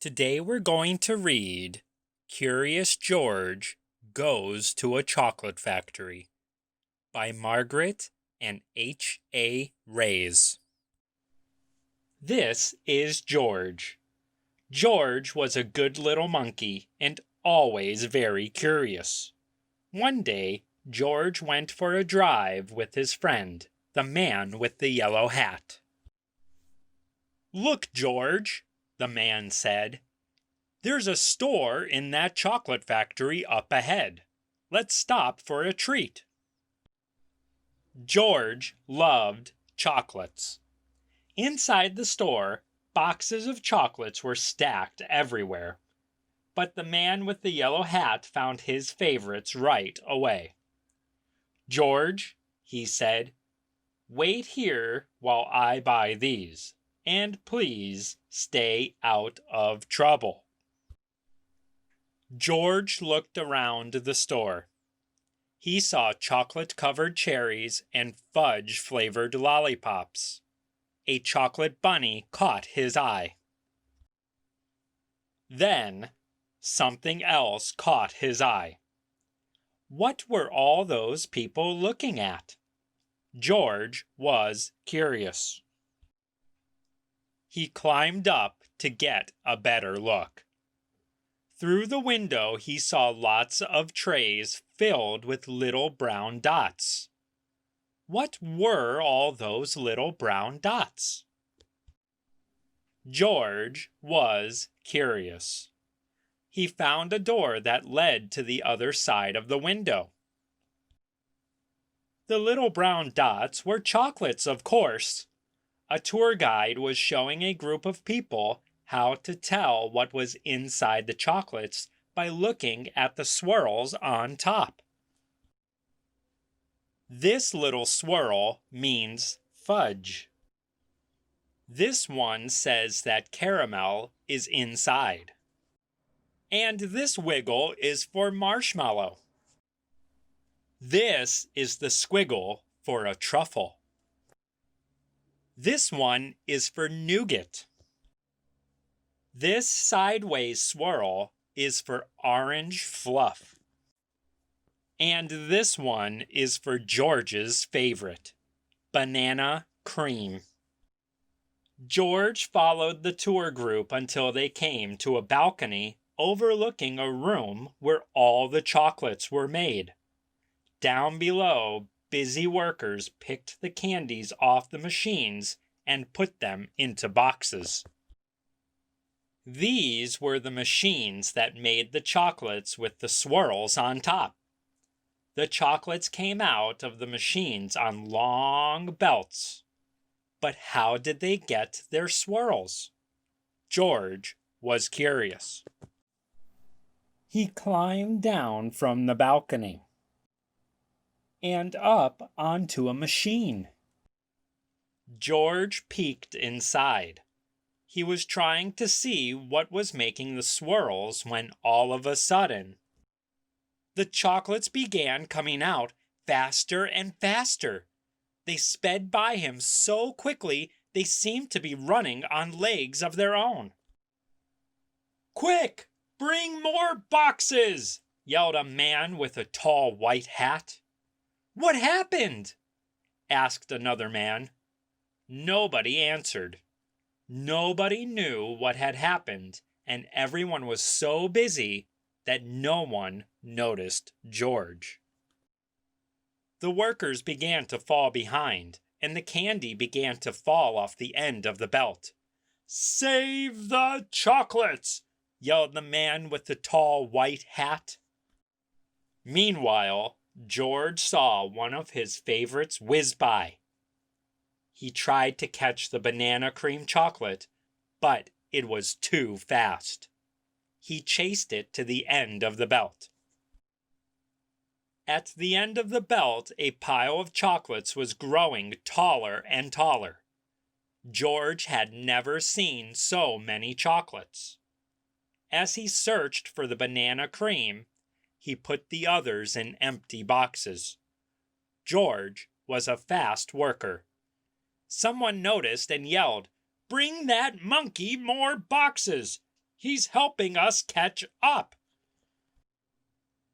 Today we're going to read Curious George Goes to a Chocolate Factory by Margret and H.A. Rays. This is George. George was a good little monkey and always very curious. One day, George went for a drive with his friend, the man with the yellow hat. "Look, George," the man said. "There's a store in that chocolate factory up ahead. Let's stop for a treat." George loved chocolates. Inside the store, boxes of chocolates were stacked everywhere. But the man with the yellow hat found his favorites right away. "George," he said, "wait here while I buy these, and please stay out of trouble." George looked around the store. He saw chocolate-covered cherries and fudge-flavored lollipops. A chocolate bunny caught his eye. Then, something else caught his eye. What were all those people looking at? George was curious. He climbed up to get a better look. Through the window he saw lots of trays filled with little brown dots. What were all those little brown dots? George was curious. He found a door that led to the other side of the window. The little brown dots were chocolates, of course. A tour guide was showing a group of people how to tell what was inside the chocolates by looking at the swirls on top. This little swirl means fudge. This one says that caramel is inside. And this wiggle is for marshmallow. This is the squiggle for a truffle. This one is for nougat. This sideways swirl is for orange fluff. And this one is for George's favorite, banana cream. George followed the tour group until they came to a balcony overlooking a room where all the chocolates were made. Down below, busy workers picked the candies off the machines and put them into boxes. These were the machines that made the chocolates with the swirls on top. The chocolates came out of the machines on long belts. But how did they get their swirls? George was curious. He climbed down from the balcony and up onto a machine. George peeked inside. He was trying to see what was making the swirls when all of a sudden, the chocolates began coming out faster and faster. They sped by him so quickly they seemed to be running on legs of their own. "Quick! Bring more boxes!" yelled a man with a tall white hat. "What happened?" asked another man. Nobody answered. Nobody knew what had happened, and everyone was so busy that no one noticed George. The workers began to fall behind, and the candy began to fall off the end of the belt. "Save the chocolates!" yelled the man with the tall white hat. Meanwhile, George saw one of his favorites whiz by. He tried to catch the banana cream chocolate, but it was too fast. He chased it to the end of the belt. At the end of the belt, a pile of chocolates was growing taller and taller. George had never seen so many chocolates. As he searched for the banana cream, he put the others in empty boxes. George was a fast worker. Someone noticed and yelled, "Bring that monkey more boxes! He's helping us catch up.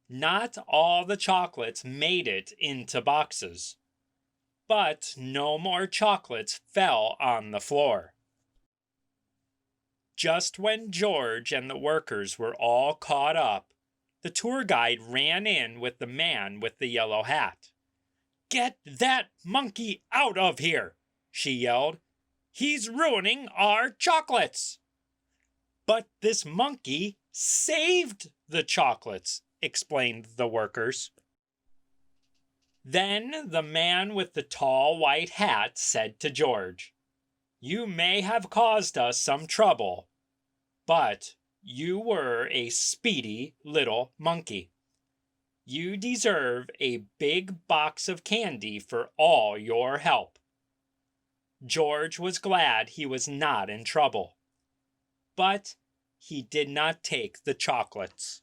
Not all the chocolates made it into boxes, but no more chocolates fell on the floor. Just when George and the workers were all caught up, the tour guide ran in with the man with the yellow hat. "Get that monkey out of here!" she yelled. "He's ruining our chocolates!" "But this monkey saved the chocolates," explained the workers. Then the man with the tall white hat said to George, "You may have caused us some trouble, but you were a speedy little monkey. You deserve a big box of candy for all your help." George was glad he was not in trouble, but he did not take the chocolates.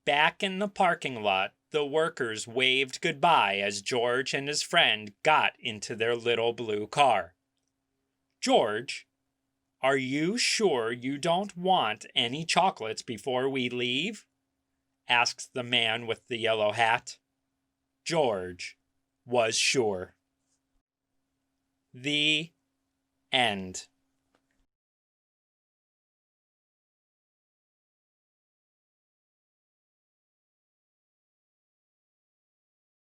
Back in the parking lot, the workers waved goodbye as George and his friend got into their little blue car. "George, are you sure you don't want any chocolates before we leave?" asked the man with the yellow hat. George was sure. The end.